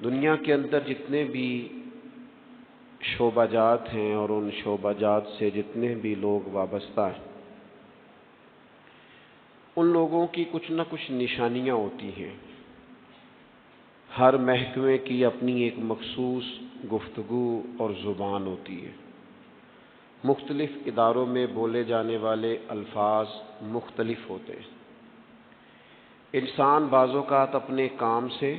دنیا کے اندر جتنے بھی شعبہ جات ہیں اور ان شعبہ جات سے جتنے بھی لوگ وابستہ ہیں، ان لوگوں کی کچھ نہ کچھ نشانیاں ہوتی ہیں۔ ہر محکمے کی اپنی ایک مخصوص گفتگو اور زبان ہوتی ہے۔ مختلف اداروں میں بولے جانے والے الفاظ مختلف ہوتے ہیں۔ انسان بعض اوقات اپنے کام سے،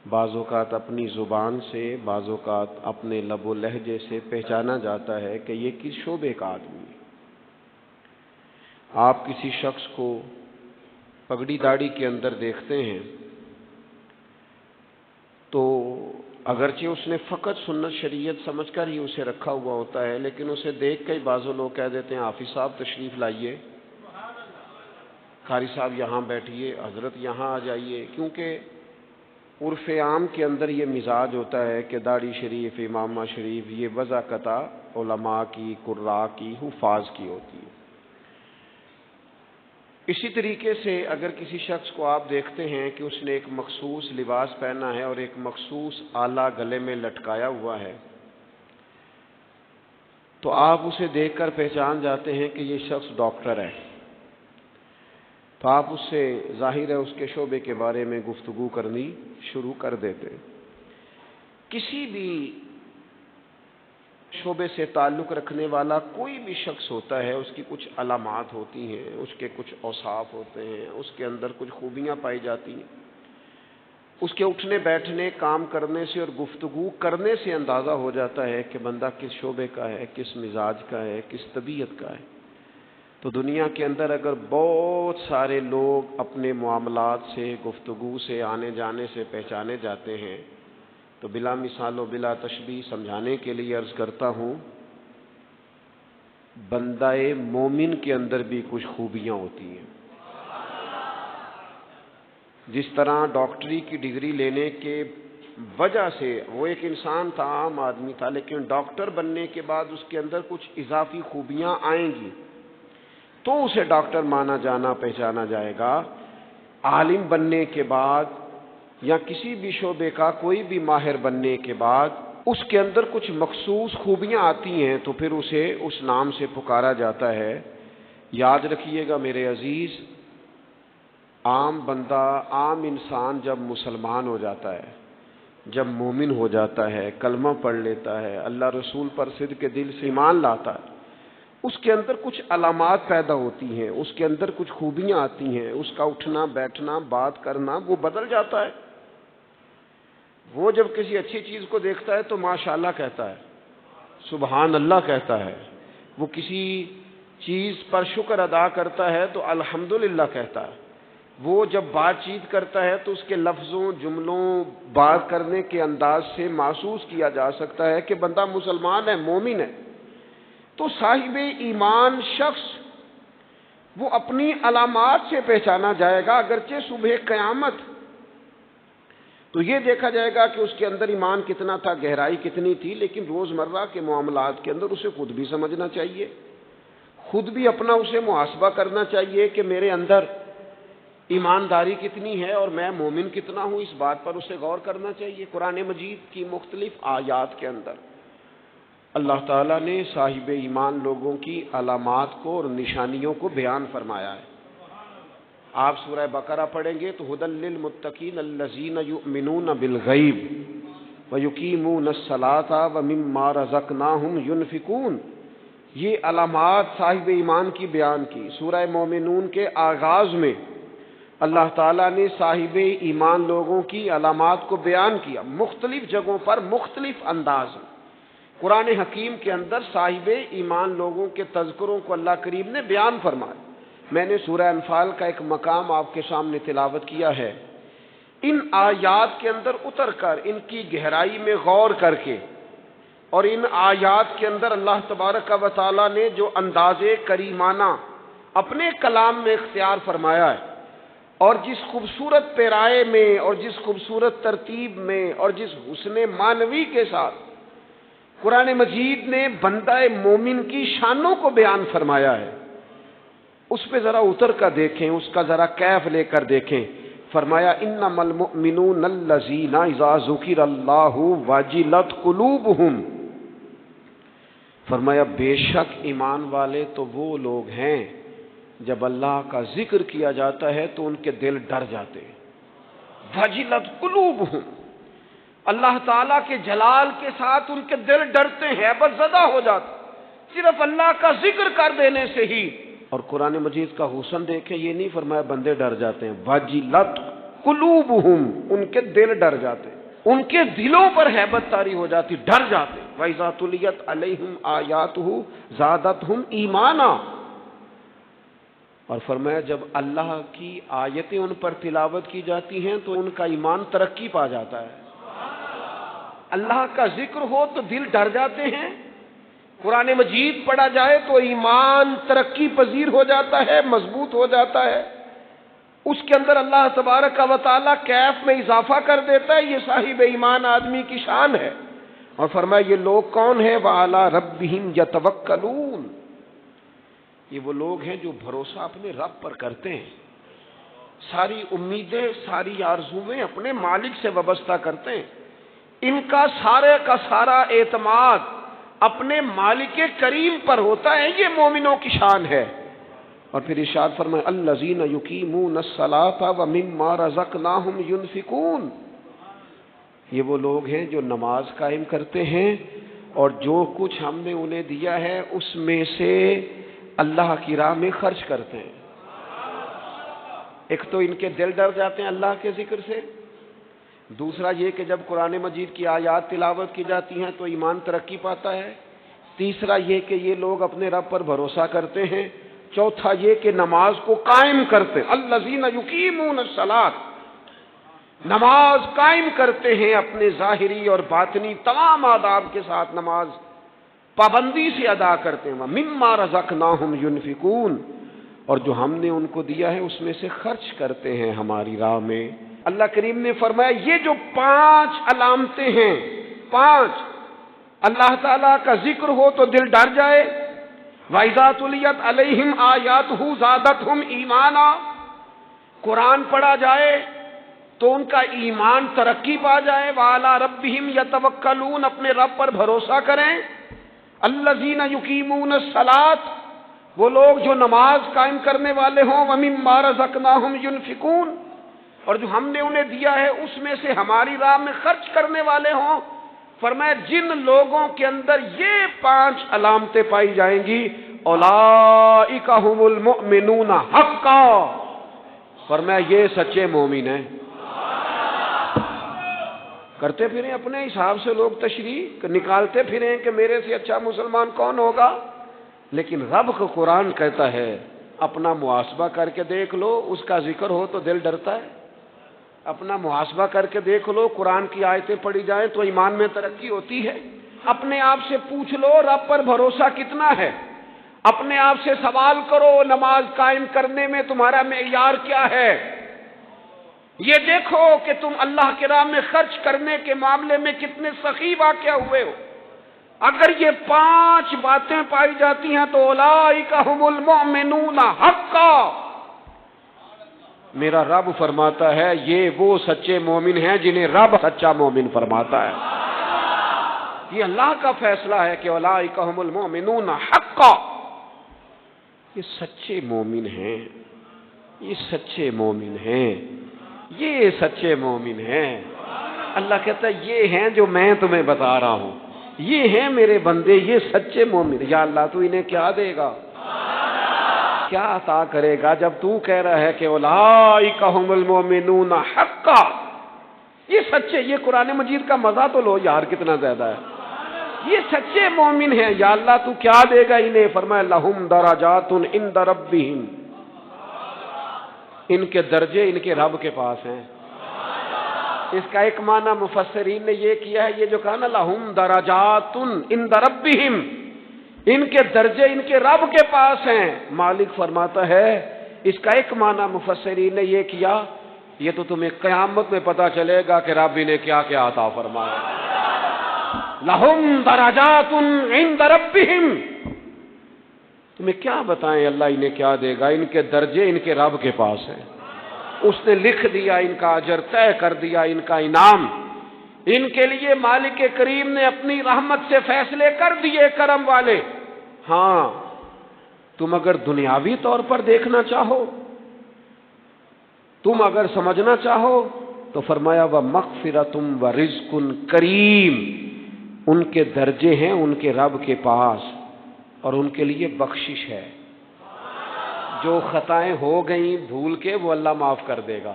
بعض اوقات اپنی زبان سے، بعض اوقات اپنے لب و لہجے سے پہچانا جاتا ہے کہ یہ کس شعبے کا آدمی ہے۔ آپ کسی شخص کو پگڑی داڑھی کے اندر دیکھتے ہیں تو اگرچہ اس نے فقط سنت شریعت سمجھ کر ہی اسے رکھا ہوا ہوتا ہے، لیکن اسے دیکھ کے بعض لوگ کہہ دیتے ہیں حافظ صاحب تشریف لائیے، قاری صاحب یہاں بیٹھیے، حضرت یہاں آ جائیے، کیونکہ عرف عام کے اندر یہ مزاج ہوتا ہے کہ داڑھی شریف، امامہ شریف یہ وضاقتہ علماء کی، قراء کی، حفاظ کی ہوتی ہے۔ اسی طریقے سے اگر کسی شخص کو آپ دیکھتے ہیں کہ اس نے ایک مخصوص لباس پہنا ہے اور ایک مخصوص آلہ گلے میں لٹکایا ہوا ہے، تو آپ اسے دیکھ کر پہچان جاتے ہیں کہ یہ شخص ڈاکٹر ہے، تو آپ اس سے ظاہر ہے اس کے شعبے کے بارے میں گفتگو کرنی شروع کر دیتے ہیں۔ کسی بھی شعبے سے تعلق رکھنے والا کوئی بھی شخص ہوتا ہے، اس کی کچھ علامات ہوتی ہیں، اس کے کچھ اوصاف ہوتے ہیں، اس کے اندر کچھ خوبیاں پائی جاتی ہیں۔ اس کے اٹھنے بیٹھنے، کام کرنے سے اور گفتگو کرنے سے اندازہ ہو جاتا ہے کہ بندہ کس شعبے کا ہے، کس مزاج کا ہے، کس طبیعت کا ہے۔ تو دنیا کے اندر اگر بہت سارے لوگ اپنے معاملات سے، گفتگو سے، آنے جانے سے پہچانے جاتے ہیں، تو بلا مثال و بلا تشبیہ سمجھانے کے لیے عرض کرتا ہوں، بندہ مومن کے اندر بھی کچھ خوبیاں ہوتی ہیں۔ جس طرح ڈاکٹری کی ڈگری لینے کے وجہ سے وہ ایک انسان تھا، عام آدمی تھا، لیکن ڈاکٹر بننے کے بعد اس کے اندر کچھ اضافی خوبیاں آئیں گی تو اسے ڈاکٹر مانا جانا پہچانا جائے گا۔ عالم بننے کے بعد یا کسی بھی شعبے کا کوئی بھی ماہر بننے کے بعد اس کے اندر کچھ مخصوص خوبیاں آتی ہیں تو پھر اسے اس نام سے پکارا جاتا ہے۔ یاد رکھیے گا میرے عزیز، عام بندہ، عام انسان جب مسلمان ہو جاتا ہے، جب مومن ہو جاتا ہے، کلمہ پڑھ لیتا ہے، اللہ رسول پر صدق کے دل سے ایمان لاتا ہے، اس کے اندر کچھ علامات پیدا ہوتی ہیں، اس کے اندر کچھ خوبیاں آتی ہیں، اس کا اٹھنا بیٹھنا، بات کرنا وہ بدل جاتا ہے۔ وہ جب کسی اچھی چیز کو دیکھتا ہے تو ماشاءاللہ کہتا ہے، سبحان اللہ کہتا ہے۔ وہ کسی چیز پر شکر ادا کرتا ہے تو الحمدللہ کہتا ہے۔ وہ جب بات چیت کرتا ہے تو اس کے لفظوں، جملوں، بات کرنے کے انداز سے محسوس کیا جا سکتا ہے کہ بندہ مسلمان ہے، مومن ہے۔ تو صاحب ایمان شخص وہ اپنی علامات سے پہچانا جائے گا، اگرچہ صبح قیامت تو یہ دیکھا جائے گا کہ اس کے اندر ایمان کتنا تھا، گہرائی کتنی تھی، لیکن روزمرہ کے معاملات کے اندر اسے خود بھی سمجھنا چاہیے، خود بھی اپنا اسے محاسبہ کرنا چاہیے کہ میرے اندر ایمانداری کتنی ہے اور میں مومن کتنا ہوں، اس بات پر اسے غور کرنا چاہیے۔ قرآن مجید کی مختلف آیات کے اندر اللہ تعالیٰ نے صاحب ایمان لوگوں کی علامات کو اور نشانیوں کو بیان فرمایا ہے۔ آپ سورہ بقرہ پڑھیں گے تو ھدی للمتقین الذین یؤمنون بالغیب ویقیمون الصلاۃ ومما رزقناہم ینفقون، یہ علامات صاحب ایمان کی بیان کی۔ سورہ مومنون کے آغاز میں اللہ تعالیٰ نے صاحب ایمان لوگوں کی علامات کو بیان کیا، مختلف جگہوں پر مختلف انداز میں۔ قرآن حکیم کے اندر صاحب ایمان لوگوں کے تذکروں کو اللہ کریم نے بیان فرمایا۔ میں نے سورہ انفال کا ایک مقام آپ کے سامنے تلاوت کیا ہے۔ ان آیات کے اندر اتر کر ان کی گہرائی میں غور کر کے اور ان آیات کے اندر اللہ تبارک و تعالیٰ نے جو انداز کریمانہ اپنے کلام میں اختیار فرمایا ہے اور جس خوبصورت پیرائے میں اور جس خوبصورت ترتیب میں اور جس حسن معنوی کے ساتھ قرآن مجید نے بندہ مومن کی شانوں کو بیان فرمایا ہے، اس پہ ذرا اتر کر دیکھیں، اس کا ذرا کیف لے کر دیکھیں فرمایا انما المؤمنون الذین اذا ذکر اللہ وجلت قلوبہم، فرمایا بے شک ایمان والے تو وہ لوگ ہیں جب اللہ کا ذکر کیا جاتا ہے تو ان کے دل ڈر جاتے ہیں. وجلت قلوبہم، اللہ تعالیٰ کے جلال کے ساتھ ان کے دل ڈرتے ہیں، ہیبت زدہ ہو جاتے صرف اللہ کا ذکر کر دینے سے ہی. اور قرآن مجید کا حسن دیکھیں، یہ نہیں فرمایا بندے ڈر جاتے ہیں، وجلت قلوبہم، ان کے دل ڈر جاتے، ان کے دلوں پر ہیبت طاری ہو جاتی، ڈر جاتے. وَإِذَا تُلِيَتْ عَلَيْهِمْ آيَاتُهُ زَادَتْهُمْ ایمانا، اور فرمایا جب اللہ کی آیتیں ان پر تلاوت کی جاتی ہیں تو ان کا ایمان ترقی پا جاتا ہے. اللہ کا ذکر ہو تو دل ڈر جاتے ہیں، قرآن مجید پڑھا جائے تو ایمان ترقی پذیر ہو جاتا ہے، مضبوط ہو جاتا ہے، اس کے اندر اللہ تبارک و تعالیٰ کیف میں اضافہ کر دیتا ہے. یہ صاحب ایمان آدمی کی شان ہے. اور فرمایا یہ لوگ کون ہیں؟ وَعَلَىٰ رَبِّهِمْ يَتَوَكَّلُونَ، یہ وہ لوگ ہیں جو بھروسہ اپنے رب پر کرتے ہیں، ساری امیدیں ساری آرزویں اپنے مالک سے وابستہ کرتے ہیں. ان کا سارے کا سارا اعتماد اپنے مالک کریم پر ہوتا ہے. یہ مومنوں کی شان ہے. اور پھر ارشاد فرمائے الذین یقیمون الصلاۃ ومما رزقناہم ینفقون، یہ وہ لوگ ہیں جو نماز قائم کرتے ہیں اور جو کچھ ہم نے انہیں دیا ہے اس میں سے اللہ کی راہ میں خرچ کرتے ہیں. ایک تو ان کے دل ڈر جاتے ہیں اللہ کے ذکر سے، دوسرا یہ کہ جب قرآن مجید کی آیات تلاوت کی جاتی ہیں تو ایمان ترقی پاتا ہے، تیسرا یہ کہ یہ لوگ اپنے رب پر بھروسہ کرتے ہیں، چوتھا یہ کہ نماز کو قائم کرتے. الذین یقیمون الصلاۃ، نماز قائم کرتے ہیں اپنے ظاہری اور باطنی تمام آداب کے ساتھ، نماز پابندی سے ادا کرتے ہیں. مما رزقناہم ینفقون، اور جو ہم نے ان کو دیا ہے اس میں سے خرچ کرتے ہیں ہماری راہ میں. اللہ کریم نے فرمایا یہ جو 5 علامتیں ہیں، 5 اللہ تعالیٰ کا ذکر ہو تو دل ڈر جائے، وَإِذَا تُلِيَتْ عَلَيْهِمْ آيَاتُهُ زَادَتْهُمْ ایمانا، قرآن پڑھا جائے تو ان کا ایمان ترقی پا جائے، وَعَلَىٰ رَبِّهِمْ يَتَوَكَّلُونَ، اپنے رب پر بھروسہ کریں. الَّذِينَ يُقِيمُونَ الصَّلَاةَ، وہ لوگ جو نماز قائم کرنے والے ہوں، وَمِمَّا رَزَقْنَاهُمْ يُنْفِقُونَ، اور جو ہم نے انہیں دیا ہے اس میں سے ہماری راہ میں خرچ کرنے والے ہوں. فرمایا جن لوگوں کے اندر یہ 5 علامتیں پائی جائیں گی، اولئک هم المؤمنون حقا، فرمایا یہ سچے مومن ہیں. کرتے پھریں اپنے حساب سے لوگ تشریح نکالتے پھریں کہ میرے سے اچھا مسلمان کون ہوگا، لیکن رب کا قرآن کہتا ہے اپنا محاسبہ کر کے دیکھ لو، اس کا ذکر ہو تو دل ڈرتا ہے. اپنا محاسبہ کر کے دیکھ لو، قرآن کی آیتیں پڑھی جائیں تو ایمان میں ترقی ہوتی ہے. اپنے آپ سے پوچھ لو رب پر بھروسہ کتنا ہے، اپنے آپ سے سوال کرو نماز قائم کرنے میں تمہارا معیار کیا ہے. یہ دیکھو کہ تم اللہ کے راہ میں خرچ کرنے کے معاملے میں کتنے سخی واقع ہوئے ہو. اگر یہ 5 باتیں پائی جاتی ہیں تو اولئک هم المؤمنون حقا، میرا رب فرماتا ہے یہ وہ سچے مومن ہیں جنہیں رب سچا مومن فرماتا ہے. یہ اللہ کا فیصلہ ہے کہ اولئک هم المؤمنون حقا، یہ سچے مومن ہیں، یہ سچے مومن ہیں، یہ سچے مومن ہیں. اللہ کہتا ہے یہ ہیں جو میں تمہیں بتا رہا ہوں، یہ ہیں میرے بندے، یہ سچے مومن. یا اللہ تو انہیں کیا دے گا، کیا عطا کرے گا جب تو کہہ رہا ہے کہ اولئک هم المؤمنون حقا، یہ سچے. یہ قرآن مجید کا مزہ تو لو یار کتنا زیادہ ہے. یہ سچے مومن ہیں، یا اللہ تو کیا دے گا انہیں. فرمایا لہم درجات عند ربہم، ان کے درجے ان کے رب کے پاس ہیں. اس کا ایک معنی مفسرین نے یہ کیا ہے، یہ جو کہا نا لہم درجات عند ربہم، ان کے درجے ان کے رب کے پاس ہیں. مالک فرماتا ہے اس کا ایک معنی مفسرین نے یہ کیا، یہ تو تمہیں قیامت میں پتا چلے گا کہ رب نے کیا کیا عطا فرمایا. لہم درجات عند ربہم، تمہیں کیا بتائیں اللہ انہیں کیا دے گا، ان کے درجے ان کے رب کے پاس ہیں. اس نے لکھ دیا ان کا اجر، طے کر دیا ان کا انعام۔ ان کے لیے مالک کریم نے اپنی رحمت سے فیصلے کر دیے کرم والے۔ ہاں تم اگر دنیاوی طور پر دیکھنا چاہو، تم اگر سمجھنا چاہو تو فرمایا وَمَغْفِرَةٌ وَرِزْقٌ کریم، ان کے درجے ہیں ان کے رب کے پاس، اور ان کے لیے بخشش ہے۔ جو خطائیں ہو گئیں بھول کے وہ اللہ معاف کر دے گا،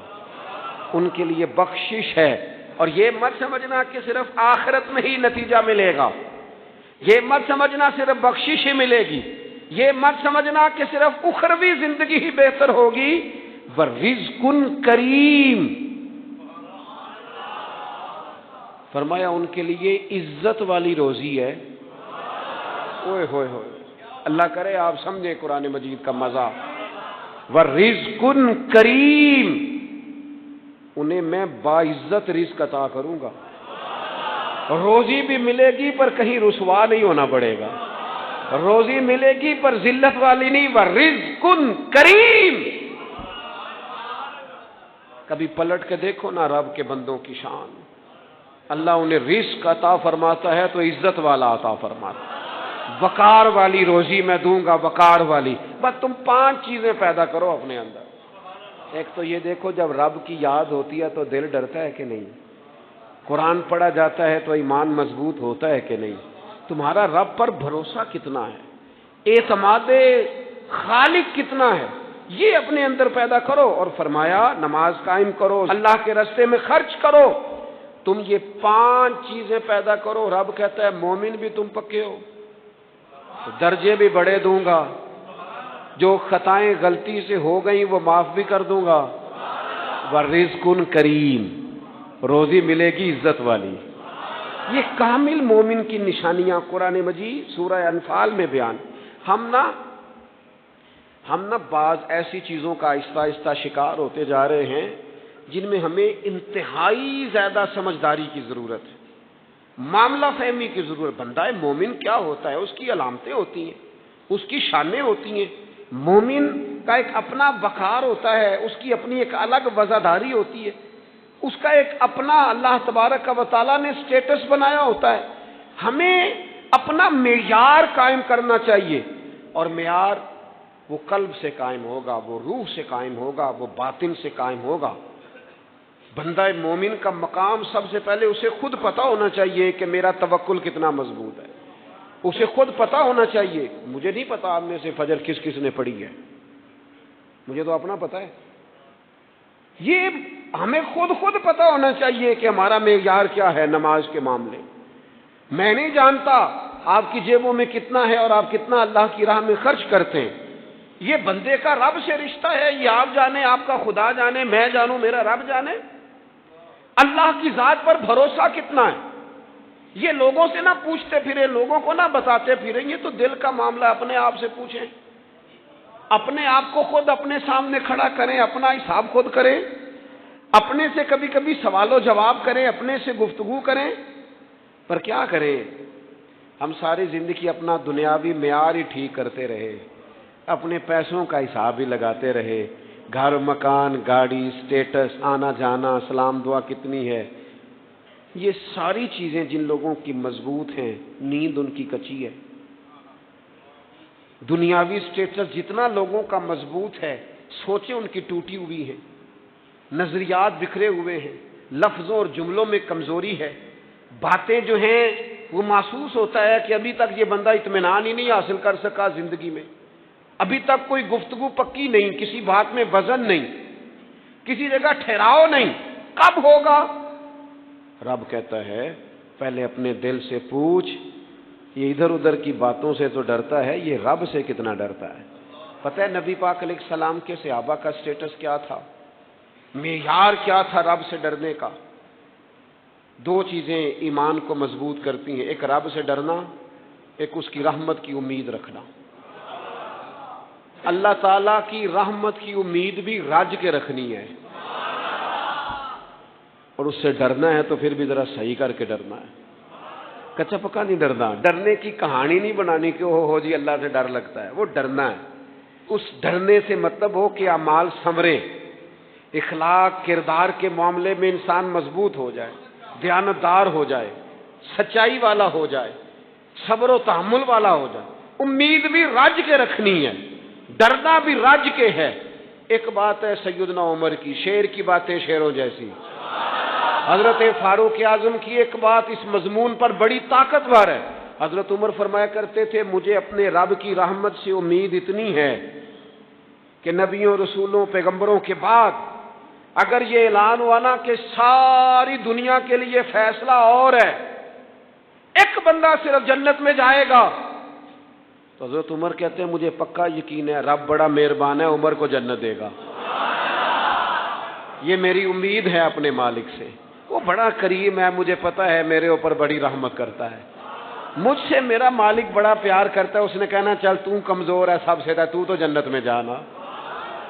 ان کے لیے بخشش ہے۔ اور یہ مت سمجھنا کہ صرف آخرت میں ہی نتیجہ ملے گا، یہ مت سمجھنا صرف بخشش ہی ملے گی، یہ مت سمجھنا کہ صرف اخروی زندگی ہی بہتر ہوگی۔ وَرِزْقٌ کریم، فرمایا ان کے لیے عزت والی روزی ہے۔ اوئے ہوئے ہوئے، اللہ کرے آپ سمجھیں قرآن مجید کا مزہ۔ وَرِزْقٌ کریم، انہیں میں باعزت رزق عطا کروں گا، روزی بھی ملے گی پر کہیں رسوا نہیں ہونا پڑے گا، روزی ملے گی پر ذلت والی نہیں۔ وَرِزْقٌ کریم، کبھی پلٹ کے دیکھو نا رب کے بندوں کی شان، اللہ انہیں رزق عطا فرماتا ہے تو عزت والا عطا فرماتا ہے۔ وقار والی روزی میں دوں گا، وقار والی۔ بس تم 5 چیزیں پیدا کرو اپنے اندر۔ ایک تو یہ دیکھو جب رب کی یاد ہوتی ہے تو دل ڈرتا ہے کہ نہیں، قرآن پڑھا جاتا ہے تو ایمان مضبوط ہوتا ہے کہ نہیں، تمہارا رب پر بھروسہ کتنا ہے، اعتماد خالق کتنا ہے، یہ اپنے اندر پیدا کرو۔ اور فرمایا نماز قائم کرو، اللہ کے راستے میں خرچ کرو۔ تم یہ 5 چیزیں پیدا کرو، رب کہتا ہے مومن بھی تم پکے ہو، درجے بھی بڑے دوں گا، جو خطائیں غلطی سے ہو گئیں وہ معاف بھی کر دوں گا۔ وَرِزْقٌ کریم، روزی ملے گی عزت والی۔ یہ کامل مومن کی نشانیاں قرآن مجید سورہ انفال میں بیان۔ ہم نا بعض ایسی چیزوں کا آہستہ آہستہ شکار ہوتے جا رہے ہیں جن میں ہمیں انتہائی زیادہ سمجھداری کی ضرورت ہے، معاملہ فہمی کی ضرورت۔ بندہ مومن کیا ہوتا ہے، اس کی علامتیں ہوتی ہیں، اس کی شانیں ہوتی ہیں۔ مومن کا ایک اپنا وقار ہوتا ہے، اس کی اپنی ایک الگ وزاداری ہوتی ہے، اس کا ایک اپنا اللہ تبارک و تعالیٰ نے سٹیٹس بنایا ہوتا ہے۔ ہمیں اپنا معیار قائم کرنا چاہیے، اور معیار وہ قلب سے قائم ہوگا، وہ روح سے قائم ہوگا، وہ باطن سے قائم ہوگا۔ بندہ مومن کا مقام سب سے پہلے اسے خود پتہ ہونا چاہیے کہ میرا توکل کتنا مضبوط ہے، اسے خود پتہ ہونا چاہیے۔ مجھے نہیں پتا آپ میں سے فجر کس کس نے پڑھی ہے، مجھے تو اپنا پتہ ہے۔ یہ ہمیں خود پتہ ہونا چاہیے کہ ہمارا معیار کیا ہے نماز کے معاملے۔ میں نہیں جانتا آپ کی جیبوں میں کتنا ہے اور آپ کتنا اللہ کی راہ میں خرچ کرتے ہیں، یہ بندے کا رب سے رشتہ ہے، یہ آپ جانے، آپ کا خدا جانے، میں جانوں، میرا رب جانے۔ اللہ کی ذات پر بھروسہ کتنا ہے، یہ لوگوں سے نہ پوچھتے پھریں، لوگوں کو نہ بتاتے پھریں، یہ تو دل کا معاملہ، اپنے آپ سے پوچھیں، اپنے آپ کو خود اپنے سامنے کھڑا کریں، اپنا حساب خود کریں، اپنے سے کبھی کبھی سوال و جواب کریں، اپنے سے گفتگو کریں۔ پر کیا کریں، ہم ساری زندگی اپنا دنیاوی معیار ہی ٹھیک کرتے رہے، اپنے پیسوں کا حساب ہی لگاتے رہے، گھر مکان گاڑی سٹیٹس آنا جانا سلام دعا کتنی ہے، یہ ساری چیزیں جن لوگوں کی مضبوط ہیں نیند ان کی کچی ہے۔ دنیاوی سٹیٹس جتنا لوگوں کا مضبوط ہے سوچیں ان کی ٹوٹی ہوئی ہیں، نظریات بکھرے ہوئے ہیں، لفظوں اور جملوں میں کمزوری ہے، باتیں جو ہیں وہ محسوس ہوتا ہے کہ ابھی تک یہ بندہ اطمینان ہی نہیں حاصل کر سکا زندگی میں، ابھی تک کوئی گفتگو پکی نہیں، کسی بات میں وزن نہیں، کسی جگہ ٹھہراؤ نہیں، کب ہوگا؟ رب کہتا ہے پہلے اپنے دل سے پوچھ، یہ ادھر ادھر کی باتوں سے تو ڈرتا ہے، یہ رب سے کتنا ڈرتا ہے۔ پتہ ہے نبی پاک علیہ السلام کے صحابہ کا سٹیٹس کیا تھا، معیار کیا تھا رب سے ڈرنے کا؟ 2 چیزیں ایمان کو مضبوط کرتی ہیں، ایک رب سے ڈرنا، ایک اس کی رحمت کی امید رکھنا۔ اللہ تعالیٰ کی رحمت کی امید بھی رج کے رکھنی ہے، اور اس سے ڈرنا ہے تو پھر بھی ذرا صحیح کر کے ڈرنا ہے، کچا پکا نہیں ڈرنا۔ ڈرنے کی کہانی نہیں بنانی کہ ہو جی اللہ سے ڈر لگتا ہے، وہ ڈرنا ہے۔ اس ڈرنے سے مطلب ہو کہ اعمال ثمرے، اخلاق کردار کے معاملے میں انسان مضبوط ہو جائے، دیانتدار ہو جائے، سچائی والا ہو جائے، صبر و تحمل والا ہو جائے، امید بھی رج کے رکھنی ہے، ڈرنا بھی رج کے ہے۔ ایک بات ہے سیدنا عمر کی، شیر کی باتیں شیروں جیسی، حضرت فاروق اعظم کی ایک بات اس مضمون پر بڑی طاقتور ہے۔ حضرت عمر فرمایا کرتے تھے مجھے اپنے رب کی رحمت سے امید اتنی ہے کہ نبیوں رسولوں پیغمبروں کے بعد اگر یہ اعلان ہوا نا کہ ساری دنیا کے لیے فیصلہ اور ہے، ایک بندہ صرف جنت میں جائے گا، تو حضرت عمر کہتے ہیں مجھے پکا یقین ہے رب بڑا مہربان ہے، عمر کو جنت دے گا، یہ میری امید ہے اپنے مالک سے، وہ بڑا کریم ہے، مجھے پتا ہے میرے اوپر بڑی رحمت کرتا ہے، مجھ سے میرا مالک بڑا پیار کرتا ہے، اس نے کہنا چل تو کمزور ہے سب سے تو تو جنت میں جانا۔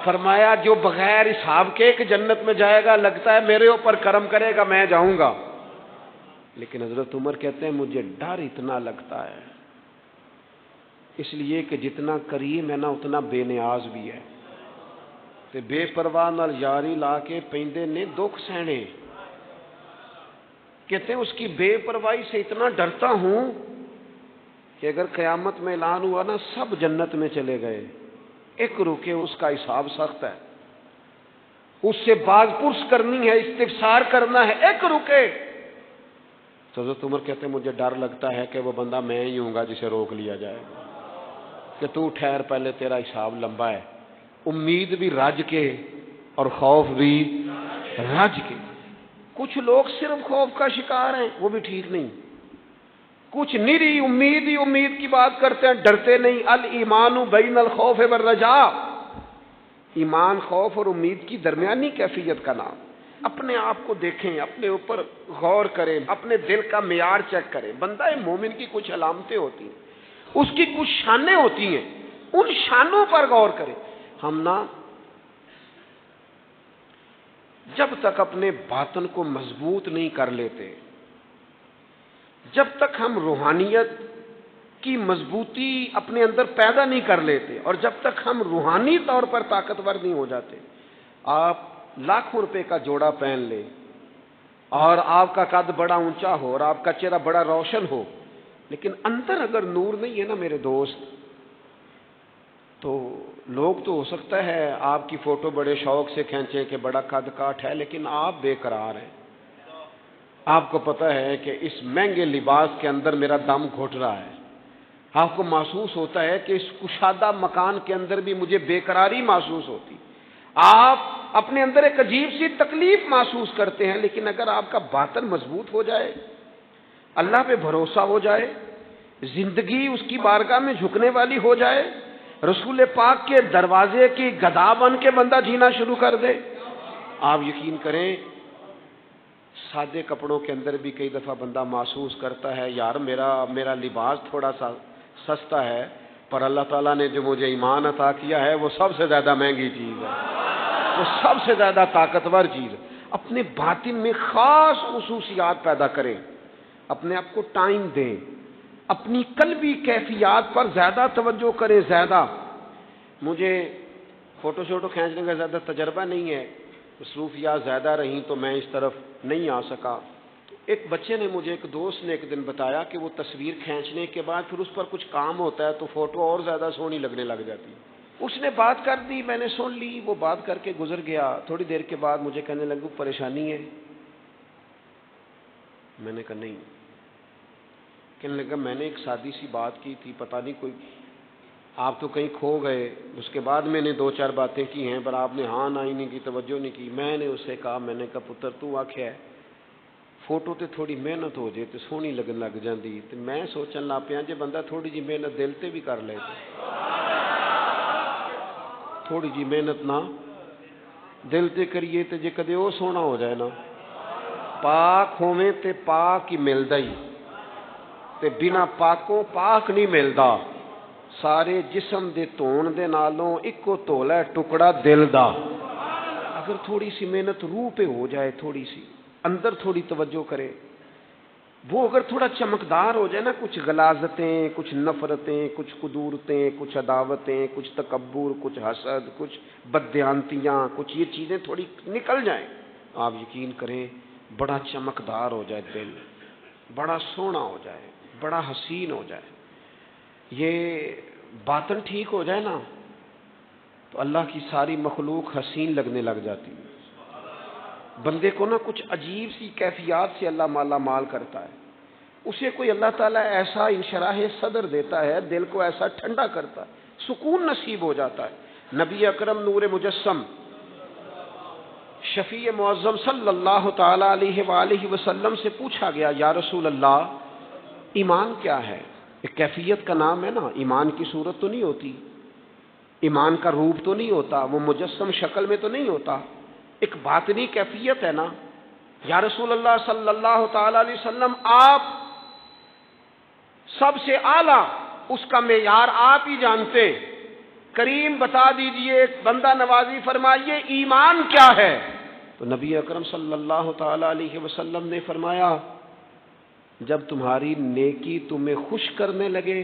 فرمایا جو بغیر حساب کے کہ جنت میں جائے گا لگتا ہے میرے اوپر کرم کرے گا میں جاؤں گا، لیکن حضرت عمر کہتے ہیں مجھے ڈر اتنا لگتا ہے، اس لیے کہ جتنا کریم ہے نا اتنا بے نیاز بھی ہے، تے بے پرواہ نال یاری لا کے پیندے نے دکھ سہنے۔ کہتے ہیں اس کی بے پرواہی سے اتنا ڈرتا ہوں کہ اگر قیامت میں اعلان ہوا نا سب جنت میں چلے گئے، ایک رکے اس کا حساب سخت ہے، اس سے باز پرس کرنی ہے، استفسار کرنا ہے، ایک رکے تو حضرت عمر کہتے ہیں مجھے ڈر لگتا ہے کہ وہ بندہ میں ہی ہوں گا جسے روک لیا جائے گا کہ تو ٹھہر پہلے تیرا حساب لمبا ہے۔ امید بھی رج کے اور خوف بھی رج کے۔ کچھ لوگ صرف خوف کا شکار ہیں، وہ بھی ٹھیک نہیں، کچھ نری امید ہی امید کی بات کرتے ہیں، ڈرتے نہیں۔ الایمان بین الخوف والرجاء، ایمان خوف اور امید کی درمیانی کیفیت کا نام۔ اپنے آپ کو دیکھیں، اپنے اوپر غور کریں، اپنے دل کا معیار چیک کریں۔ بندہ مومن کی کچھ علامتیں ہوتی ہیں، اس کی کچھ شانیں ہوتی ہیں، ان شانوں پر غور کریں۔ ہم نا جب تک اپنے باطن کو مضبوط نہیں کر لیتے، جب تک ہم روحانیت کی مضبوطی اپنے اندر پیدا نہیں کر لیتے، اور جب تک ہم روحانی طور پر طاقتور نہیں ہو جاتے، آپ لاکھوں روپے کا جوڑا پہن لیں اور آپ کا قد بڑا اونچا ہو اور آپ کا چہرہ بڑا روشن ہو، لیکن اندر اگر نور نہیں ہے نا میرے دوست، تو لوگ تو ہو سکتا ہے آپ کی فوٹو بڑے شوق سے کھینچیں کہ بڑا قد کاٹ ہے، لیکن آپ بے قرار ہیں۔ آپ کو پتہ ہے کہ اس مہنگے لباس کے اندر میرا دم گھٹ رہا ہے، آپ کو محسوس ہوتا ہے کہ اس کشادہ مکان کے اندر بھی مجھے بے قراری محسوس ہوتی، آپ اپنے اندر ایک عجیب سی تکلیف محسوس کرتے ہیں، لیکن اگر آپ کا باطن مضبوط ہو جائے، اللہ پہ بھروسہ ہو جائے، زندگی اس کی بارگاہ میں جھکنے والی ہو جائے، رسول پاک کے دروازے کی گدا بن کے بندہ جینا شروع کر دے، آپ یقین کریں سادے کپڑوں کے اندر بھی کئی دفعہ بندہ محسوس کرتا ہے یار میرا لباس تھوڑا سا سستا ہے، پر اللہ تعالیٰ نے جو مجھے ایمان عطا کیا ہے وہ سب سے زیادہ مہنگی چیز ہے، وہ سب سے زیادہ طاقتور چیز ہے۔ اپنے باطن میں خاص خصوصیات پیدا کریں، اپنے آپ کو ٹائم دیں، اپنی قلبی کیفیات پر زیادہ توجہ کریں۔ زیادہ مجھے فوٹو شوٹو کھینچنے کا زیادہ تجربہ نہیں ہے، مصروفیات زیادہ رہیں تو میں اس طرف نہیں آ سکا۔ ایک بچے نے مجھے، ایک دوست نے ایک دن بتایا کہ وہ تصویر کھینچنے کے بعد پھر اس پر کچھ کام ہوتا ہے تو فوٹو اور زیادہ سونی لگنے لگ جاتی ہے۔ اس نے بات کر دی، میں نے سن لی، وہ بات کر کے گزر گیا۔ تھوڑی دیر کے بعد مجھے کہنے لگا پریشانی ہے؟ میں نے کہا نہیں۔ کہنے لگا میں نے ایک سادی سی بات کی تھی، پتہ نہیں کوئی آپ تو کہیں کھو گئے، اس کے بعد میں نے دو چار باتیں کی ہیں پر آپ نے ہاں نہ ہی نہیں کی، توجہ نہیں کی۔ میں نے اسے کہا، میں نے کہا پتر تو آکھیا ہے فوٹو تے تھوڑی محنت ہو جائے تو سونی لگن لگ جاندی، تے میں سوچن لگ پیا جے بندہ تھوڑی جی محنت دل تے بھی کر لے، تھوڑی جی محنت نہ دل تے کریے تے جے کدے وہ سونا ہو جائے نا، پاک ہوویں تے پاک ہی ملدا ہی، تے بنا پاکوں پاک نہیں ملدا۔ سارے جسم دے دھون دے نالوں اکو تولا ہے ٹکڑا دل دا۔ اگر تھوڑی سی محنت روح پہ ہو جائے، تھوڑی سی اندر تھوڑی توجہ کرے، وہ اگر تھوڑا چمکدار ہو جائے نا، کچھ غلاظتیں، کچھ نفرتیں، کچھ قدورتیں، کچھ عداوتیں، کچھ تکبر، کچھ حسد، کچھ بددیانتیاں، کچھ یہ چیزیں تھوڑی نکل جائیں، آپ یقین کریں بڑا چمکدار ہو جائے دل، بڑا سونا ہو جائے، بڑا حسین ہو جائے، یہ باطن ٹھیک ہو جائے نا تو اللہ کی ساری مخلوق حسین لگنے لگ جاتی ہے۔ بندے کو نا کچھ عجیب سی کیفیات سے اللہ مالا مال کرتا ہے، اسے کوئی اللہ تعالیٰ ایسا انشراح صدر دیتا ہے، دل کو ایسا ٹھنڈا کرتا ہے، سکون نصیب ہو جاتا ہے۔ نبی اکرم نور مجسم شفیع معظم صلی اللہ تعالی علیہ وآلہ وسلم سے پوچھا گیا، یا رسول اللہ ایمان کیا ہے؟ ایک کیفیت کا نام ہے نا، ایمان کی صورت تو نہیں ہوتی، ایمان کا روپ تو نہیں ہوتا، وہ مجسم شکل میں تو نہیں ہوتا، ایک باطنی کیفیت ہے نا۔ یا رسول اللہ صلی اللہ تعالی علیہ وسلم آپ سب سے اعلیٰ اس کا معیار آپ ہی جانتے، کریم بتا دیجئے، بندہ نوازی فرمائیے ایمان کیا ہے؟ تو نبی اکرم صلی اللہ تعالی علیہ وسلم نے فرمایا، جب تمہاری نیکی تمہیں خوش کرنے لگے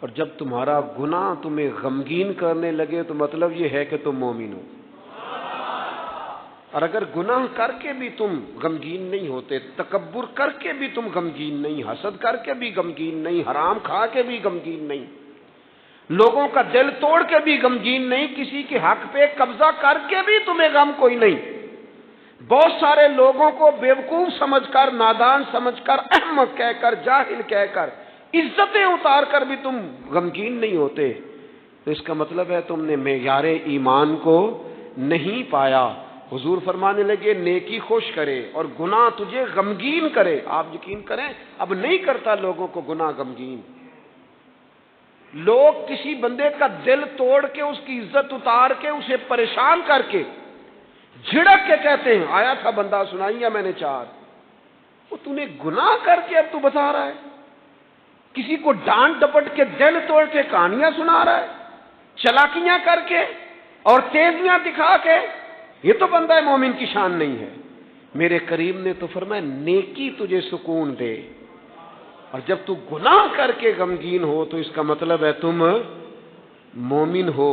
اور جب تمہارا گناہ تمہیں غمگین کرنے لگے تو مطلب یہ ہے کہ تم مومن ہو۔ اور اگر گناہ کر کے بھی تم غمگین نہیں ہوتے، تکبر کر کے بھی تم غمگین نہیں، حسد کر کے بھی غمگین نہیں، حرام کھا کے بھی غمگین نہیں، لوگوں کا دل توڑ کے بھی غمگین نہیں، کسی کے حق پہ قبضہ کر کے بھی تمہیں غم کوئی نہیں، بہت سارے لوگوں کو بیوقوف سمجھ کر، نادان سمجھ کر، احمق کہہ کر، جاہل کہہ کر، عزتیں اتار کر بھی تم غمگین نہیں ہوتے، تو اس کا مطلب ہے تم نے معیار ایمان کو نہیں پایا۔ حضور فرمانے لگے نیکی خوش کرے اور گناہ تجھے غمگین کرے۔ آپ یقین کریں اب نہیں کرتا لوگوں کو گناہ غمگین، لوگ کسی بندے کا دل توڑ کے، اس کی عزت اتار کے، اسے پریشان کر کے، جھڑک کے کہتے ہیں آیا تھا بندہ سنائیا میں نے چار، وہ تو نے گناہ کر کے اب تو بتا رہا ہے، کسی کو ڈانٹ ڈپٹ کے دل توڑ کے کہانیاں سنا رہا ہے، چلاکیاں کر کے اور تیزیاں دکھا کے، یہ تو بندہ مومن کی شان نہیں ہے۔ میرے کریم نے تو فرمایا نیکی تجھے سکون دے، اور جب تو گناہ کر کے غمگین ہو تو اس کا مطلب ہے تم مومن ہو۔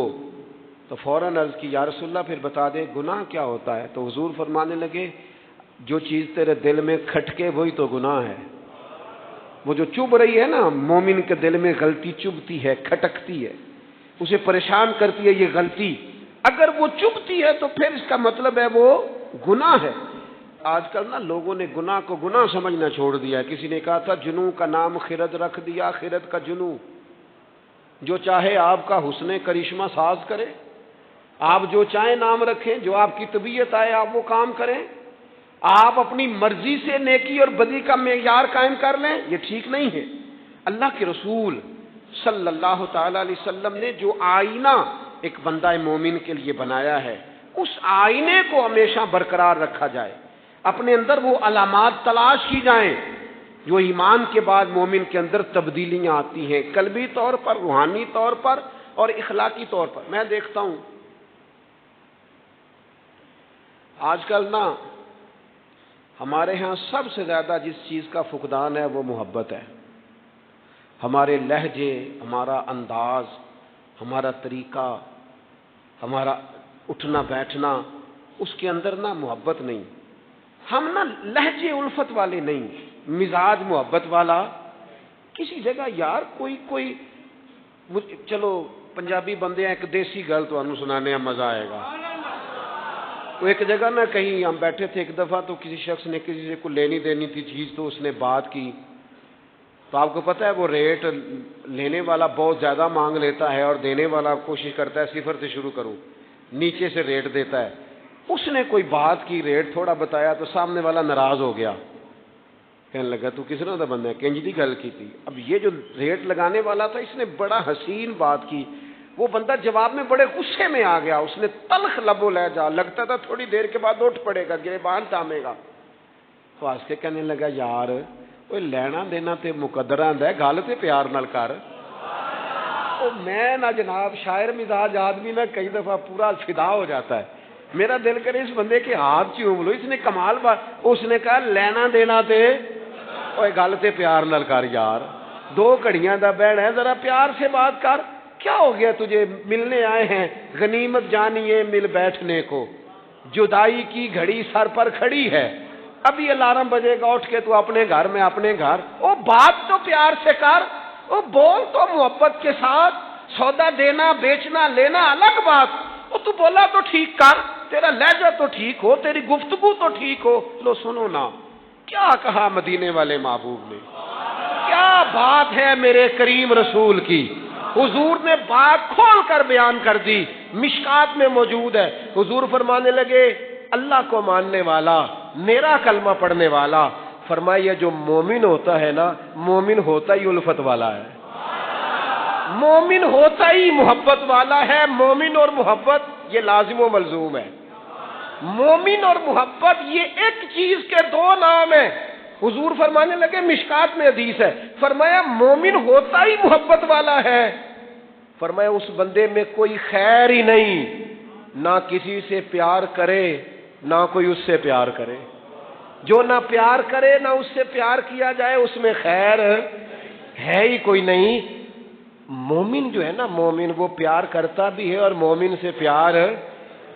تو فوراً عرض کی یا رسول اللہ پھر بتا دے گناہ کیا ہوتا ہے؟ تو حضور فرمانے لگے جو چیز تیرے دل میں کھٹکے وہی تو گناہ ہے۔ وہ جو چبھ رہی ہے نا، مومن کے دل میں غلطی چبھتی ہے، کھٹکتی ہے، اسے پریشان کرتی ہے یہ غلطی، اگر وہ چبھتی ہے تو پھر اس کا مطلب ہے وہ گناہ ہے۔ آج کل نا لوگوں نے گناہ کو گناہ سمجھنا چھوڑ دیا ہے۔ کسی نے کہا تھا جنوں کا نام خرد رکھ دیا، خرد کا جنوں، جو چاہے آپ کا حسن کرشمہ ساز کرے، آپ جو چاہیں نام رکھیں، جو آپ کی طبیعت آئے آپ وہ کام کریں، آپ اپنی مرضی سے نیکی اور بدی کا معیار قائم کر لیں، یہ ٹھیک نہیں ہے۔ اللہ کے رسول صلی اللہ تعالی علیہ وسلم نے جو آئینہ ایک بندہ مومن کے لیے بنایا ہے، اس آئینے کو ہمیشہ برقرار رکھا جائے، اپنے اندر وہ علامات تلاش کی جائیں جو ایمان کے بعد مومن کے اندر تبدیلیاں آتی ہیں، قلبی طور پر، روحانی طور پر اور اخلاقی طور پر۔ میں دیکھتا ہوں آج کل نا ہمارے ہاں سب سے زیادہ جس چیز کا فقدان ہے وہ محبت ہے۔ ہمارے لہجے، ہمارا انداز، ہمارا طریقہ، ہمارا اٹھنا بیٹھنا، اس کے اندر نا محبت نہیں، ہم نا لہجے الفت والے نہیں، مزاج محبت والا۔ کسی جگہ یار کوئی چلو پنجابی بندے ہیں، ایک دیسی گل تو انہوں سنانے میں مزہ آئے گا۔ تو ایک جگہ نا کہیں ہم بیٹھے تھے ایک دفعہ، تو کسی شخص نے کسی سے کوئی لینی دینی تھی چیز، تو اس نے بات کی، تو آپ کو پتہ ہے وہ ریٹ لینے والا بہت زیادہ مانگ لیتا ہے اور دینے والا کوشش کرتا ہے صفر سے شروع کروں، نیچے سے ریٹ دیتا ہے۔ اس نے کوئی بات کی، ریٹ تھوڑا بتایا تو سامنے والا ناراض ہو گیا، کہنے لگا تو کس طرح کا بندہ ہے، کنج دی گل کی تھی۔ اب یہ جو ریٹ لگانے والا تھا اس نے بڑا حسین بات کی، وہ بندہ جواب میں بڑے غصے میں آ گیا، اس نے تلخ لب و لہجہ، لگتا تھا تھوڑی دیر کے بعد اٹھ پڑے گا، گریبان تامے گا۔ تو آج کے کہنے لگا یار وہ لینا دینا تے مقدرہ ہے، گل تے پیار نال کر۔ میں نہ جناب شاعر مزاج آدمی میں کئی دفعہ پورا فدا ہو جاتا ہے، میرا دل کرے اس بندے کے ہاتھ چوم لو، اس نے کمال بات، اس نے کہا لینا دینا تے اوے گل تے پیار نال کر یار، 2 گھڑیاں دا بہن ہے، ذرا پیار سے بات کر. کیا ہو گیا تجھے؟ ملنے آئے ہیں، غنیمت جانیے مل بیٹھنے کو، جدائی کی گھڑی سر پر کھڑی ہے، ابھی الارم بجے گا اٹھ کے تو اپنے گھر میں اپنے گھر. او بات تو پیار سے کر، او بول تو محبت کے ساتھ. سودا دینا بیچنا لینا الگ بات، او تو بولا تو ٹھیک کر، تیرا لہجہ تو ٹھیک ہو، تیری گفتگو تو ٹھیک ہو. لو سنو نا کیا کہا مدینے والے محبوب نے، کیا بات ہے میرے کریم رسول کی. حضور نے بات کھول کر بیان کر دی، مشکات میں موجود ہے. حضور فرمانے لگے اللہ کو ماننے والا، میرا کلمہ پڑھنے والا، فرمایا جو مومن ہوتا ہے نا، مومن ہوتا ہی الفت والا ہے، مومن ہوتا ہی محبت والا ہے. مومن اور محبت یہ لازم و ملزوم ہے. مومن اور محبت یہ ایک چیز کے 2 نام ہیں. حضور فرمانے لگے مشکات میں حدیث ہے، فرمایا مومن ہوتا ہی محبت والا ہے. فرمایا اس بندے میں کوئی خیر ہی نہیں، نہ کسی سے پیار کرے نہ کوئی اس سے پیار کرے. جو نہ پیار کرے نہ اس سے پیار کیا جائے اس میں خیر ہے ہی کوئی نہیں. مومن جو ہے نا، مومن وہ پیار کرتا بھی ہے اور مومن سے پیار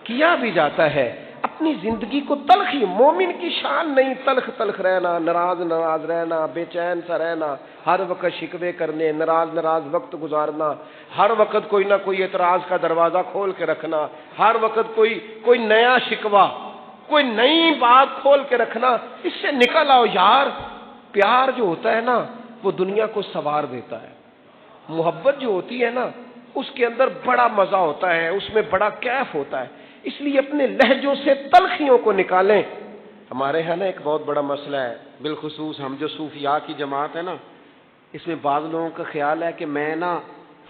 کیا بھی جاتا ہے. اپنی زندگی کو تلخی، مومن کی شان نہیں تلخ تلخ رہنا، ناراض رہنا، بے چین سا رہنا، ہر وقت شکوے کرنے، ناراض وقت گزارنا، ہر وقت کوئی نہ کوئی اعتراض کا دروازہ کھول کے رکھنا، ہر وقت کوئی نیا شکوہ، کوئی نئی بات کھول کے رکھنا. اس سے نکل آؤ یار. پیار جو ہوتا ہے نا وہ دنیا کو سنوار دیتا ہے. محبت جو ہوتی ہے نا اس کے اندر بڑا مزہ ہوتا ہے، اس میں بڑا کیف ہوتا ہے. اس لیے اپنے لہجوں سے تلخیوں کو نکالیں. ہمارے ہاں نا ایک بہت بڑا مسئلہ ہے، بالخصوص ہم جو صوفیاء کی جماعت ہے نا، اس میں بعض لوگوں کا خیال ہے کہ میں نا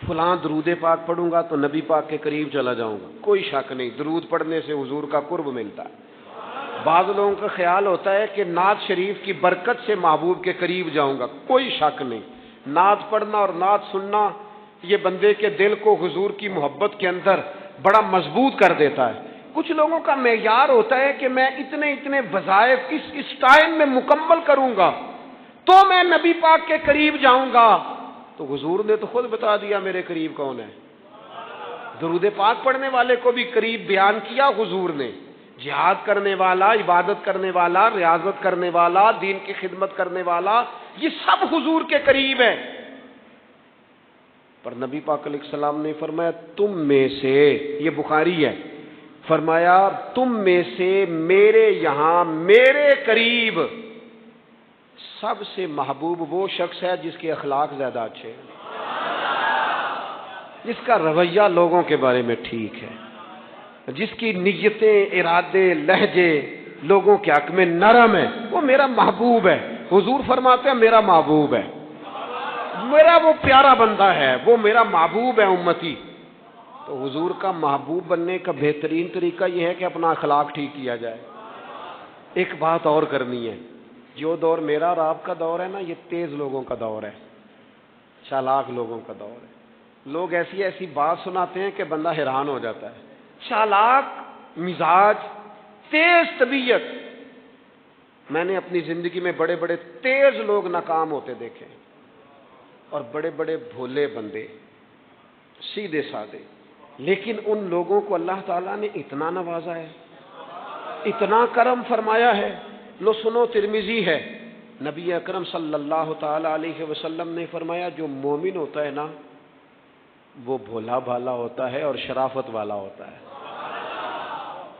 فلاں درود پاک پڑھوں گا تو نبی پاک کے قریب چلا جاؤں گا. کوئی شک نہیں، درود پڑھنے سے حضور کا قرب ملتا ہے. بعض لوگوں کا خیال ہوتا ہے کہ نعت شریف کی برکت سے محبوب کے قریب جاؤں گا. کوئی شک نہیں، نعت پڑھنا اور نعت سننا یہ بندے کے دل کو حضور کی محبت کے اندر بڑا مضبوط کر دیتا ہے. کچھ لوگوں کا معیار ہوتا ہے کہ میں اتنے وظائف اس ٹائم میں مکمل کروں گا تو میں نبی پاک کے قریب جاؤں گا. تو حضور نے تو خود بتا دیا میرے قریب کون ہے. درود پاک پڑھنے والے کو بھی قریب بیان کیا حضور نے. جہاد کرنے والا، عبادت کرنے والا، ریاضت کرنے والا، دین کی خدمت کرنے والا، یہ سب حضور کے قریب ہے. پر نبی پاک علیہ السلام نے فرمایا تم میں سے، یہ بخاری ہے، فرمایا تم میں سے میرے یہاں میرے قریب سب سے محبوب وہ شخص ہے جس کے اخلاق زیادہ اچھے ہیں، جس کا رویہ لوگوں کے بارے میں ٹھیک ہے، جس کی نیتیں، ارادے، لہجے لوگوں کے حق میں نرم ہے، وہ میرا محبوب ہے. حضور فرماتے ہیں میرا محبوب ہے، میرا وہ پیارا بندہ ہے، وہ میرا محبوب ہے امتی. تو حضور کا محبوب بننے کا بہترین طریقہ یہ ہے کہ اپنا اخلاق ٹھیک کیا جائے. ایک بات اور کرنی ہے، جو دور میرا اور آپ کا دور ہے نا یہ تیز لوگوں کا دور ہے، چالاک لوگوں کا دور ہے. لوگ ایسی بات سناتے ہیں کہ بندہ حیران ہو جاتا ہے. چالاک مزاج، تیز طبیعت. میں نے اپنی زندگی میں بڑے بڑے تیز لوگ ناکام ہوتے دیکھے اور بڑے بڑے بھولے بندے سیدھے سادے. لیکن ان لوگوں کو اللہ تعالیٰ نے اتنا نوازا ہے، اتنا کرم فرمایا ہے. لو سنو، ترمذی ہے، نبی اکرم صلی اللہ تعالی علیہ وسلم نے فرمایا جو مومن ہوتا ہے نا وہ بھولا بھالا ہوتا ہے اور شرافت والا ہوتا ہے.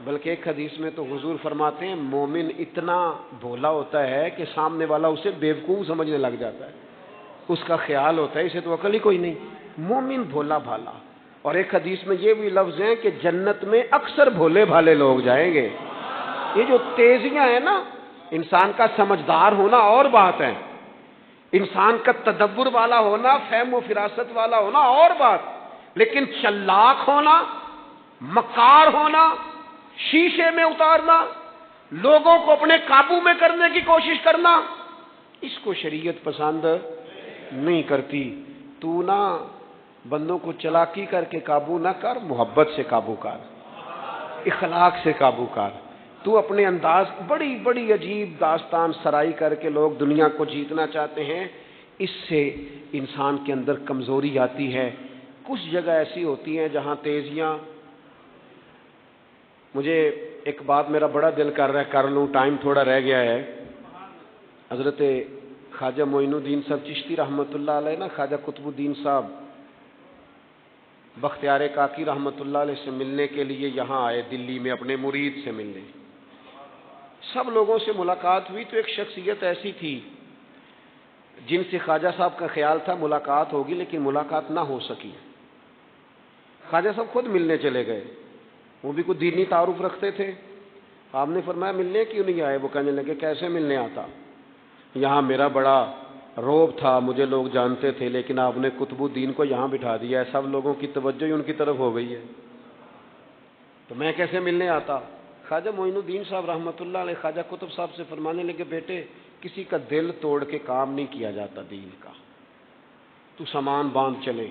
بلکہ ایک حدیث میں تو حضور فرماتے ہیں مومن اتنا بھولا ہوتا ہے کہ سامنے والا اسے بیوقوف سمجھنے لگ جاتا ہے. اس کا خیال ہوتا ہے اسے تو عقل ہی کوئی نہیں. مومن بھولا بھالا. اور ایک حدیث میں یہ بھی لفظ ہیں کہ جنت میں اکثر بھولے بھالے لوگ جائیں گے. یہ جو تیزیاں ہیں نا، انسان کا سمجھدار ہونا اور بات ہے، انسان کا تدبر والا ہونا، فہم و فراست والا ہونا اور بات، لیکن چلاک ہونا، مکار ہونا، شیشے میں اتارنا، لوگوں کو اپنے قابو میں کرنے کی کوشش کرنا، اس کو شریعت پسند نہیں کرتی. تو نہ بندوں کو چلاکی کر کے قابو نہ کر، محبت سے قابو کر، اخلاق سے قابو کر. تو اپنے انداز بڑی بڑی عجیب داستان سرائی کر کے لوگ دنیا کو جیتنا چاہتے ہیں، اس سے انسان کے اندر کمزوری آتی ہے۔ کچھ جگہ ایسی ہوتی ہیں جہاں تیزیاں، مجھے ایک بات میرا بڑا دل کر رہا ہے کر لوں، ٹائم تھوڑا رہ گیا ہے۔ حضرت خواجہ معین الدین صاحب چشتی رحمۃ اللہ علیہ نا، خواجہ قطب الدین صاحب بختیار کاکی رحمۃ اللہ علیہ سے ملنے کے لیے یہاں آئے دلی میں، اپنے مرید سے ملنے۔ سب لوگوں سے ملاقات ہوئی تو ایک شخصیت ایسی تھی جن سے خواجہ صاحب کا خیال تھا ملاقات ہوگی، لیکن ملاقات نہ ہو سکی۔ خواجہ صاحب خود ملنے چلے گئے، وہ بھی کوئی دینی تعارف رکھتے تھے۔ آپ نے فرمایا ملنے کیوں نہیں آئے؟ وہ کہنے لگے کیسے ملنے آتا، یہاں میرا بڑا روب تھا، مجھے لوگ جانتے تھے، لیکن آپ نے قطب الدین کو یہاں بٹھا دیا ہے، سب لوگوں کی توجہ ہی ان کی طرف ہو گئی ہے، تو میں کیسے ملنے آتا؟ خواجہ معین الدین صاحب رحمۃ اللہ علیہ خواجہ قطب صاحب سے فرمانے لگے بیٹے کسی کا دل توڑ کے کام نہیں کیا جاتا دین کا، تو سامان باندھ چلے،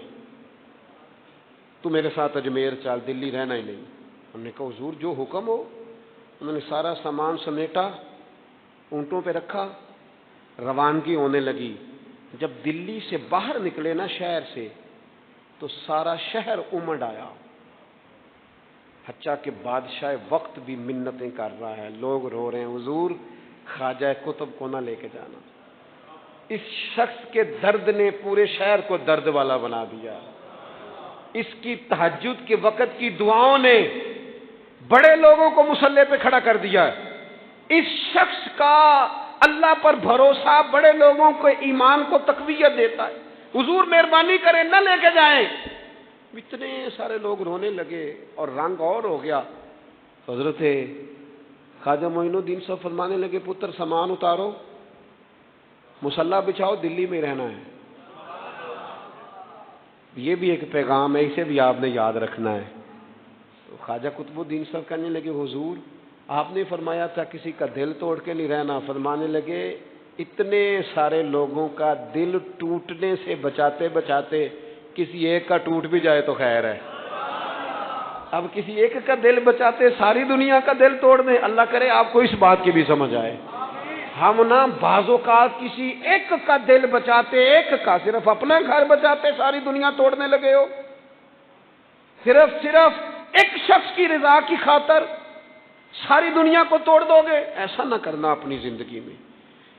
تو میرے ساتھ اجمیر چل، دلی رہنا ہی نہیں۔ ہم نے کہا حضور جو حکم ہو۔ انہوں نے سارا سامان سمیٹا، اونٹوں پہ رکھا، روانگی ہونے لگی۔ جب دلی سے باہر نکلے نا شہر سے، تو سارا شہر امڑ آیا، حتیٰ کہ بادشاہ وقت بھی منتیں کر رہا ہے، لوگ رو رہے ہیں حضور خواجہ قطب کو نہ لے کے جانا۔ اس شخص کے درد نے پورے شہر کو درد والا بنا دیا، اس کی تہجد کے وقت کی دعاؤں نے بڑے لوگوں کو مسلح پہ کھڑا کر دیا۔ اس شخص کا اللہ پر بھروسہ بڑے لوگوں کو ایمان کو تقویت دیتا ہے۔ حضور مہربانی کریں نہ لے کے جائیں۔ اتنے سارے لوگ رونے لگے اور رنگ اور ہو گیا۔ حضرت خواجہ معین الدین صاحب فرمانے لگے پتر سامان اتارو، مصلی بچھاؤ، دلی میں رہنا ہے۔ یہ بھی ایک پیغام ہے، اسے بھی آپ نے یاد رکھنا ہے۔ تو خواجہ قطب الدین صاحب کہنے لگے حضور آپ نے فرمایا تھا کسی کا دل توڑ کے نہیں رہنا۔ فرمانے لگے اتنے سارے لوگوں کا دل ٹوٹنے سے بچاتے بچاتے کسی ایک کا ٹوٹ بھی جائے تو خیر ہے، اب کسی ایک کا دل بچاتے ساری دنیا کا دل توڑ دیں، اللہ کرے آپ کو اس بات کی بھی سمجھ آئے۔ ہم نا بعض اوقات کسی ایک کا دل بچاتے، ایک کا صرف اپنا گھر بچاتے ساری دنیا توڑنے لگے ہو، صرف ایک شخص کی رضا کی خاطر ساری دنیا کو توڑ دو گے۔ ایسا نہ کرنا اپنی زندگی میں۔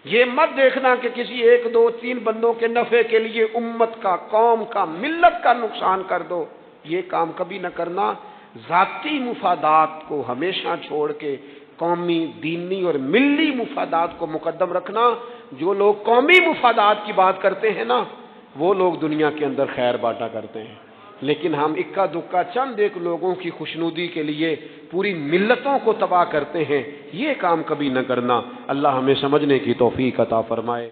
یہ مت دیکھنا کہ کسی ایک دو تین بندوں کے نفع کے لیے امت کا، قوم کا، ملت کا نقصان کر دو، یہ کام کبھی نہ کرنا۔ ذاتی مفادات کو ہمیشہ چھوڑ کے قومی، دینی اور ملی مفادات کو مقدم رکھنا۔ جو لوگ قومی مفادات کی بات کرتے ہیں نا، وہ لوگ دنیا کے اندر خیر بانٹا کرتے ہیں، لیکن ہم اکا دکا چند ایک لوگوں کی خوشنودی کے لیے پوری ملتوں کو تباہ کرتے ہیں، یہ کام کبھی نہ کرنا۔ اللہ ہمیں سمجھنے کی توفیق عطا فرمائے۔